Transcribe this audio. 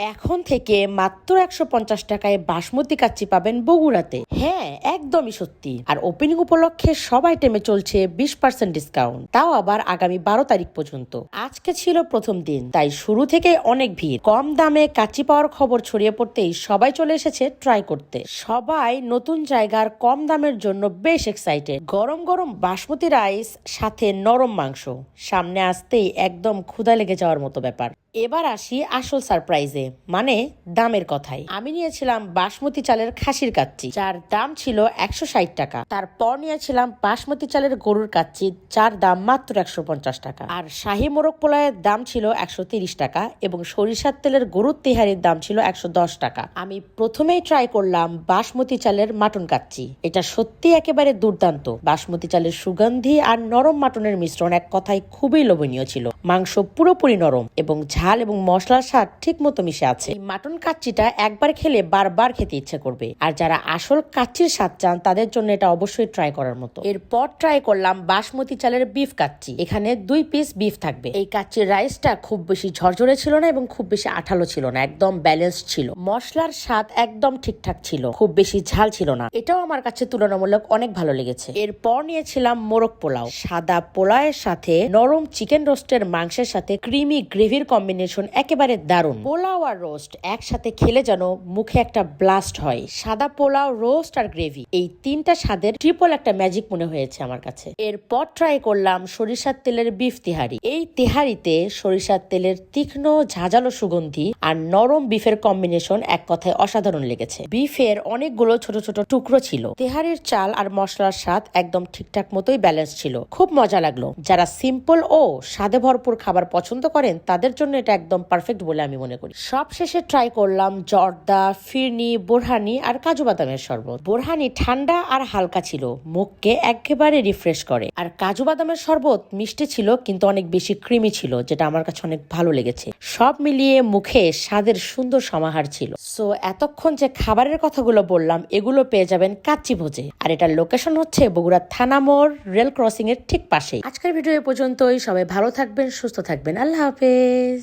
এখন থেকে মাত্র 150 টাকায় বাসমতি কাচ্চি পাবেন বগুড়াতে। হ্যাঁ, একদমই সত্যি। আর ওপেনিং উপলক্ষে সব আইটেমে চলছে 20% ডিসকাউন্ট, তাও আবার আগামী 12 তারিখ পর্যন্ত। আজকে ছিল প্রথম দিন, তাই শুরু থেকে অনেক ভিড়। কম দামে কাচ্চি পাওয়ার খবর ছড়িয়ে পড়তেই সবাই চলে এসেছে ট্রাই করতে। সবাই নতুন জায়গার কম দামের জন্য বেশ এক্সাইটেড। গরম গরম বাসমতি রাইস সাথে নরম মাংস সামনে আসতেই একদম ক্ষুধা লেগে যাওয়ার মতো ব্যাপার। এবার আসি আসল সারপ্রাইজে, মানে দামের কথাই। আমি নিয়েছিলাম বাসমতি চালের খাসির কাচ্চি, যার দাম ছিল 160 টাকা। তারপর নিয়েছিলাম বাসমতি চালের গরুর কাচ্চি, যার দাম মাত্র 150 টাকা। আর শাহী মোরগ পোলাওয়ের দাম ছিল 130 টাকা এবং সরিষার তেলের গরুর তেহারির দাম ছিল 110 টাকা। আমি প্রথমেই ট্রাই করলাম বাসমতি চালের মাটন কাচ্চি। এটা সত্যি একেবারে দুর্দান্ত। বাসমতি চালের সুগন্ধি আর নরম মাটনের মিশ্রণ এক কথায় খুবই লোভনীয় ছিল। মাংস পুরোপুরি নরম এবং ঝাল এবং মশলার স্বাদ ঠিক মতো মিশে আছে। এই মাটন কাচ্চিটা একবার খেলে বারবার খেতে ইচ্ছে করবে। আর যারা আসল কাচ্চির স্বাদ চান তাদের জন্য এটা অবশ্যই ট্রাই করার মতো। এরপর ট্রাই করলাম বাসমতি চালের বিফ কাচ্চি। এখানে 2 পিস বিফ থাকবে। এই কাচ্চির রাইসটা খুব বেশি ঝরঝরে ছিল না এবং খুব বেশি আঠালো ছিল না, একদম ব্যালেন্স ছিল। মশলার স্বাদ একদম ঠিকঠাক ছিল, খুব বেশি ঝাল ছিল না। এটাও আমার কাছে তুলনামূলক অনেক ভালো লেগেছে। এরপর নিয়েছিলাম মোরগ পোলাও। সাদা পোলাওয়ের সাথে নরম চিকেন রোস্টের মাংসের সাথে ক্রিমি গ্রেভির কম্বিনেশন একেবারে দারুণ। পোলাও আর রোস্ট একসাথে খেলে যেন মুখে একটা ব্লাস্ট হয়। সাদা পোলাও, রোস্ট আর গ্রেভি, এই তিনটা স্বাদের ট্রিপল একটা ম্যাজিক মনে হয়েছে আমার কাছে। এরপর ট্রাই করলাম সরিষার তেলের বিফ তেহারি। এই তেহারিতে সরিষার তেলের তীক্ষ্ণ ঝাঁঝালো সুগন্ধি আর নরম বিফের কম্বিনেশন এক কথায় অসাধারণ লেগেছে। বিফের অনেকগুলো ছোট ছোট টুকরো ছিল। তেহারির চাল আর মশলার স্বাদ একদম ঠিকঠাক মতোই ব্যালেন্স ছিল, খুব মজা লাগলো। যারা সিম্পল ও স্বাদে ভরপুর খাবার পছন্দ করেন তাদের জন্য এটা একদম পারফেক্ট বলে আমি মনে করি। সব শেষে ট্রাই করলাম জর্দা, ফিরনি, বোরহানি আর কাজু বাদামের শরবত। বোরহানি ঠান্ডা আর হালকা ছিল, মুখকে একেবারে রিফ্রেশ করে। আর কাজু বাদামের শরবত মিষ্টি ছিল কিন্তু অনেক বেশি ক্রিমি ছিল, যেটা আমার কাছে অনেক ভালো লেগেছে। সব মিলিয়ে মুখে স্বাদের সুন্দর সমাহার ছিল। সো এতক্ষণ যে খাবারের কথাগুলো বললাম এগুলো পেয়ে যাবেন কাচ্চি ভোজে। আর এটার লোকেশন হচ্ছে বগুড়া থানা মোড়, রেল ক্রসিং এর ঠিক পাশেই। আজকের ভিডিও এ পর্যন্তই। সবাই ভালো থাকবেন, সুস্থ থাকবেন। আল্লাহ হাফেজ।